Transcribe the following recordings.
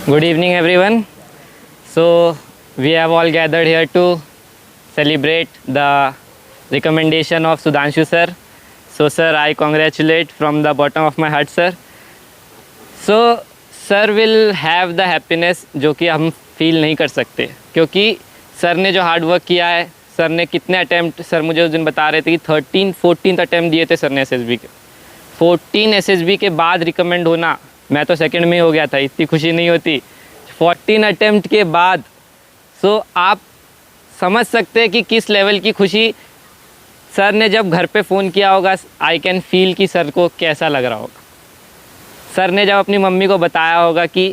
Good evening, everyone. So, we have all gathered here to celebrate the recommendation of Sudhanshu sir. So, sir, I congratulate from the bottom of my heart, sir. So, sir will have the happiness जो कि हम feel नहीं कर सकते, क्योंकि sir ने जो hard work किया है, सर ने कितने अटैम्प्ट, सर मुझे उस दिन बता रहे थे कि 14 अटैम्प्ट दिए थे सर ने एसएसबी के। 14 एसएसबी के बाद रिकमेंड होना, मैं तो सेकंड में ही हो गया था, इतनी खुशी नहीं होती। 14 अटैम्प्ट के बाद सो आप समझ सकते हैं कि किस लेवल की खुशी सर ने जब घर पे फ़ोन किया होगा। आई कैन फील कि सर को कैसा लग रहा होगा। सर ने जब अपनी मम्मी को बताया होगा कि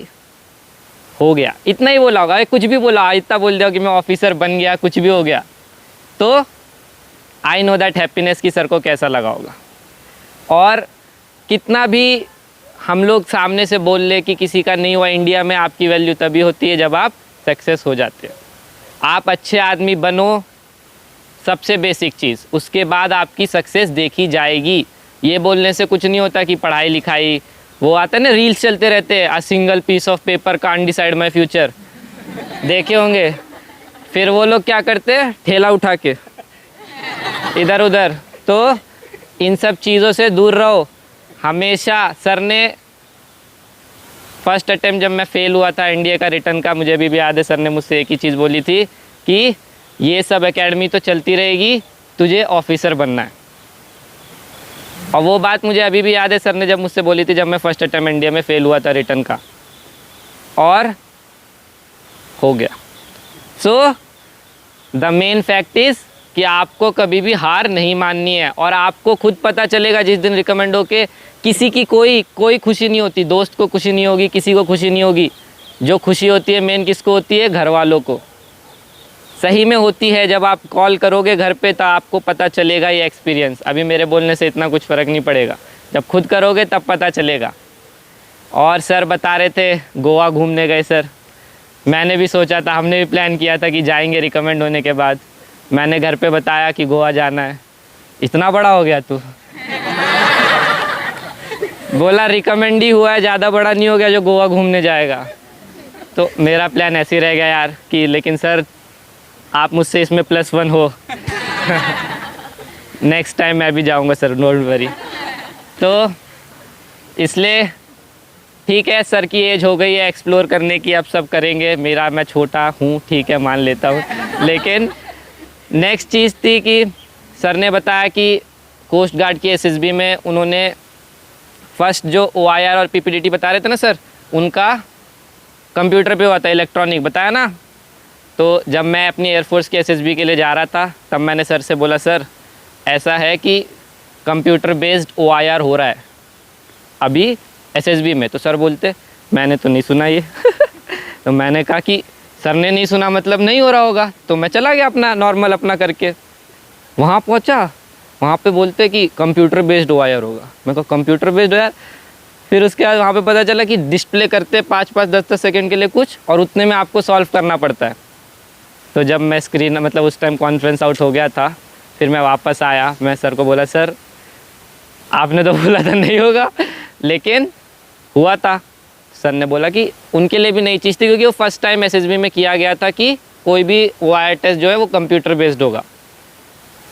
हो गया, इतना ही बोला होगा, कुछ भी बोला, इतना बोल दिया कि मैं ऑफिसर बन गया, कुछ भी हो गया, तो आई नो दैट हैप्पीनेस कि सर को कैसा लगा होगा। और कितना भी हम लोग सामने से बोल ले कि किसी का नहीं हुआ, इंडिया में आपकी वैल्यू तभी होती है जब आप सक्सेस हो जाते हो। आप अच्छे आदमी बनो, सबसे बेसिक चीज़, उसके बाद आपकी सक्सेस देखी जाएगी। ये बोलने से कुछ नहीं होता कि पढ़ाई लिखाई, वो आता है ना, रील्स चलते रहते हैं, a single piece of paper can't decide my future, देखे होंगे। फिर वो लोग क्या करते हैं, ठेला उठा के इधर उधर। तो इन सब चीज़ों से दूर रहो हमेशा। सर ने फर्स्ट अटेम्प्ट जब मैं फ़ेल हुआ था इंडिया का रिटर्न का, मुझे अभी भी याद है, सर ने मुझसे एक ही चीज़ बोली थी कि ये सब एकेडमी तो चलती रहेगी, तुझे ऑफिसर बनना है। और वो बात मुझे अभी भी याद है, सर ने जब मुझसे बोली थी जब मैं फर्स्ट अटेम्प्ट इंडिया में फ़ेल हुआ था रिटर्न का, और हो गया। So the main fact is कि आपको कभी भी हार नहीं माननी है। और आपको खुद पता चलेगा जिस दिन रिकमेंड हो के किसी की कोई खुशी नहीं होती, दोस्त को खुशी नहीं होगी, किसी को खुशी नहीं होगी। जो खुशी होती है मेन किसको होती है, घर वालों को। सही में होती है। जब आप कॉल करोगे घर पे तो आपको पता चलेगा ये एक्सपीरियंस। अभी मेरे बोलने से इतना कुछ फ़र्क नहीं पड़ेगा, जब खुद करोगे तब पता चलेगा। और सर बता रहे थे गोवा घूमने गए सर, मैंने भी सोचा था, हमने भी प्लान किया था कि जाएंगे रिकमेंड होने के बाद। मैंने घर पे बताया कि गोवा जाना है, इतना बड़ा हो गया तू बोला रिकमेंड ही हुआ है, ज़्यादा बड़ा नहीं हो गया जो गोवा घूमने जाएगा। तो मेरा प्लान ऐसे ही रह गया यार कि लेकिन सर आप मुझसे इसमें +1 हो नेक्स्ट टाइम मैं भी जाऊंगा सर, डोंट वरी। तो इसलिए ठीक है, सर की एज हो गई है एक्सप्लोर करने की, अब सब करेंगे। मैं छोटा हूँ, ठीक है, मान लेता हूँ। लेकिन नेक्स्ट चीज़ थी कि सर ने बताया कि कोस्ट गार्ड की एसएसबी में उन्होंने फर्स्ट जो OIR और PPDT बता रहे थे ना सर, उनका कंप्यूटर पे हुआ था, इलेक्ट्रॉनिक बताया ना। तो जब मैं अपनी एयरफोर्स की एसएसबी के लिए जा रहा था तब मैंने सर से बोला, सर ऐसा है कि कंप्यूटर बेस्ड OIR हो रहा है अभी एसएसबी में। तो सर बोलते मैंने तो नहीं सुना ये तो मैंने कहा कि सर ने नहीं सुना मतलब नहीं हो रहा होगा। तो मैं चला गया अपना नॉर्मल अपना करके, वहाँ पहुँचा, वहाँ पे बोलते कि कंप्यूटर बेस्ड OIR होगा। मैं कहा कंप्यूटर बेस्ड OIR। फिर उसके बाद वहाँ पे पता चला कि डिस्प्ले करते 5-5 10-10 सेकेंड के लिए कुछ, और उतने में आपको सॉल्व करना पड़ता है। तो जब मैं स्क्रीन मतलब उस टाइम कॉन्फ्रेंस आउट हो गया था, फिर मैं वापस आया, मैं सर को बोला, सर आपने तो बोला था नहीं होगा, लेकिन हुआ था। सर ने बोला कि उनके लिए भी नई चीज़ थी, क्योंकि वो फर्स्ट टाइम एसएसबी में किया गया था कि कोई भी OIR टेस्ट जो है वो कंप्यूटर बेस्ड होगा।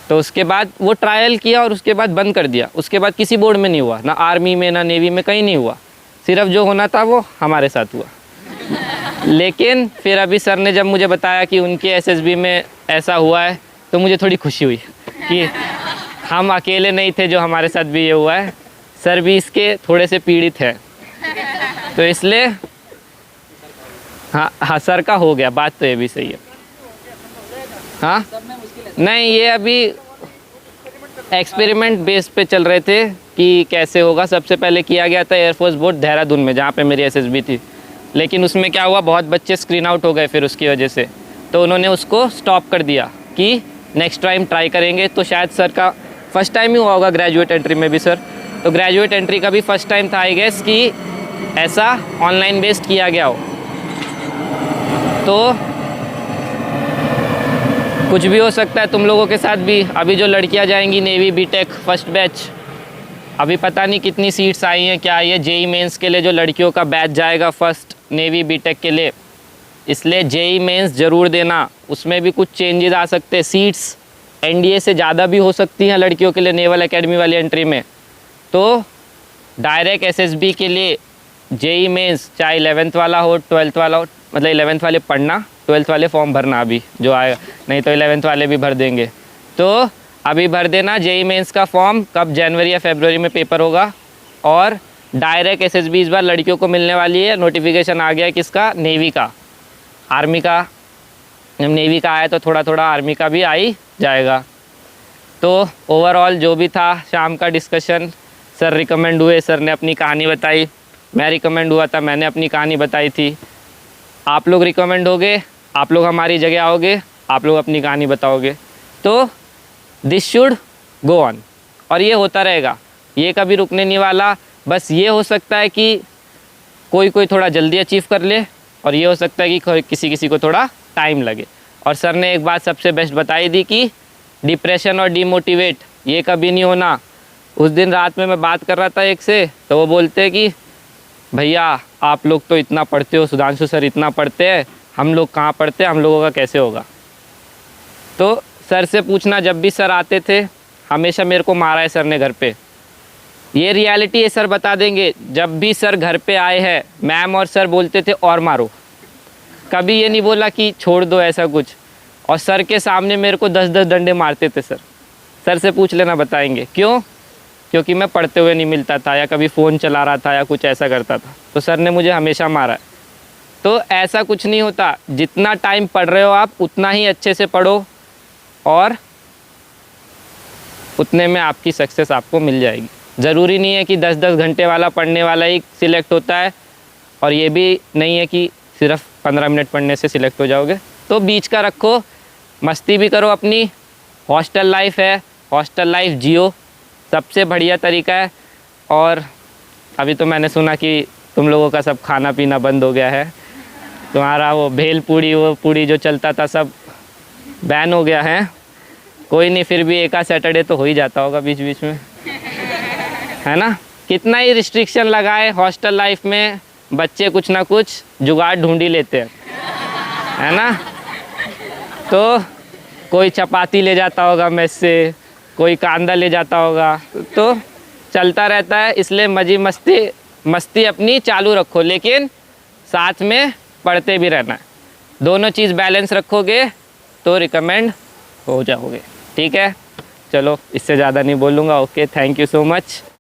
तो उसके बाद वो ट्रायल किया और उसके बाद बंद कर दिया। उसके बाद किसी बोर्ड में नहीं हुआ, ना आर्मी में ना नेवी में, कहीं नहीं हुआ। सिर्फ जो होना था वो हमारे साथ हुआ। लेकिन फिर अभी सर ने जब मुझे बताया कि उनके एसएसबी में ऐसा हुआ है, तो मुझे थोड़ी खुशी हुई कि हम अकेले नहीं थे जो हमारे साथ भी ये हुआ है, सर भी इसके थोड़े से पीड़ित हैं। तो इसलिए हाँ सर का हो गया, बात तो ये भी सही है। हाँ नहीं, ये अभी एक्सपेरिमेंट बेस पे चल रहे थे कि कैसे होगा। सबसे पहले किया गया था एयरफोर्स बोर्ड देहरादून में, जहाँ पे मेरी एसएसबी थी। लेकिन उसमें क्या हुआ, बहुत बच्चे स्क्रीन आउट हो गए फिर उसकी वजह से, तो उन्होंने उसको स्टॉप कर दिया कि नेक्स्ट टाइम ट्राई करेंगे। तो शायद सर का फर्स्ट टाइम ही हुआ होगा ग्रेजुएट एंट्री में भी सर, तो ग्रेजुएट एंट्री का भी फर्स्ट टाइम था आई गेस कि ऐसा ऑनलाइन बेस्ड किया गया हो। तो कुछ भी हो सकता है तुम लोगों के साथ भी। अभी जो लड़कियां जाएंगी नेवी बीटेक फर्स्ट बैच, अभी पता नहीं कितनी सीट्स आई हैं क्या आई है। जेई मेंस के लिए जो लड़कियों का बैच जाएगा फर्स्ट नेवी बीटेक के लिए, इसलिए जेई मेंस ज़रूर देना। उसमें भी कुछ चेंजेस आ सकते हैं, सीट्स एनडीए से ज़्यादा भी हो सकती हैं लड़कियों के लिए नेवल एकेडमी वाली एंट्री में। तो डायरेक्ट एसएसबी के लिए जेई मेंस चाहे 11th वाला हो 12th वाला हो, मतलब 11th वाले पढ़ना, 12th वाले फॉर्म भरना अभी जो आएगा, नहीं तो 11th वाले भी भर देंगे। तो अभी भर देना जेई मेंस का फॉर्म, कब जनवरी या फरवरी में पेपर होगा। और डायरेक्ट एसएसबी इस बार लड़कियों को मिलने वाली है। नोटिफिकेशन आ गया है किसका, नेवी का। आर्मी का, जब नेवी का आया तो थोड़ा थोड़ा आर्मी का भी आ ही जाएगा। तो ओवरऑल जो भी था शाम का डिस्कशन, सर रिकमेंड हुए, सर ने अपनी कहानी बताई, मैं रिकमेंड हुआ था, मैंने अपनी कहानी बताई थी। आप लोग रिकमेंड होगे, आप लोग हमारी जगह आओगे, आप लोग अपनी कहानी बताओगे, तो दिस शुड गो ऑन। और ये होता रहेगा, ये कभी रुकने नहीं वाला। बस ये हो सकता है कि कोई कोई थोड़ा जल्दी अचीव कर ले, और ये हो सकता है कि किसी किसी को थोड़ा टाइम लगे। और सर ने एक बात सबसे बेस्ट बताई थी कि डिप्रेशन और डिमोटिवेट ये कभी नहीं होना। उस दिन रात में मैं बात कर रहा था एक से, तो वो बोलते कि भैया आप लोग तो इतना पढ़ते हो, सुधांशु सर इतना पढ़ते हैं, हम लोग कहाँ पढ़ते हैं, हम लोगों का कैसे होगा। तो सर से पूछना, जब भी सर आते थे हमेशा मेरे को मारा है सर ने घर पे, ये रियलिटी है, सर बता देंगे। जब भी सर घर पे आए हैं मैम और सर बोलते थे और मारो, कभी ये नहीं बोला कि छोड़ दो ऐसा कुछ। और सर के सामने मेरे को 10-10 डंडे मारते थे सर। सर से पूछ लेना, बताएंगे क्यों, क्योंकि मैं पढ़ते हुए नहीं मिलता था या कभी फ़ोन चला रहा था या कुछ ऐसा करता था, तो सर ने मुझे हमेशा मारा है। तो ऐसा कुछ नहीं होता, जितना टाइम पढ़ रहे हो आप उतना ही अच्छे से पढ़ो, और उतने में आपकी सक्सेस आपको मिल जाएगी। ज़रूरी नहीं है कि 10-10 घंटे वाला पढ़ने वाला ही सिलेक्ट होता है, और ये भी नहीं है कि सिर्फ 15 मिनट पढ़ने से सिलेक्ट हो जाओगे। तो बीच का रखो, मस्ती भी करो अपनी, हॉस्टल लाइफ है, हॉस्टल लाइफ जियो, सबसे बढ़िया तरीका है। और अभी तो मैंने सुना कि तुम लोगों का सब खाना पीना बंद हो गया है, तुम्हारा वो भेल पूड़ी वो पूड़ी जो चलता था सब बैन हो गया है। कोई नहीं, फिर भी एक आध सैटरडे तो हो ही जाता होगा बीच बीच में, है ना। कितना ही रिस्ट्रिक्शन लगाए हॉस्टल लाइफ में, बच्चे कुछ ना कुछ जुगाड़ ढूंढ ही लेते हैं, है ना। तो कोई चपाती ले जाता होगा मेस से, कोई कांदा ले जाता होगा, तो चलता रहता है। इसलिए मस्ती अपनी चालू रखो, लेकिन साथ में पढ़ते भी रहना है। दोनों चीज़ बैलेंस रखोगे तो रिकमेंड हो जाओगे, ठीक है। चलो इससे ज़्यादा नहीं बोलूँगा। Okay, thank you so much.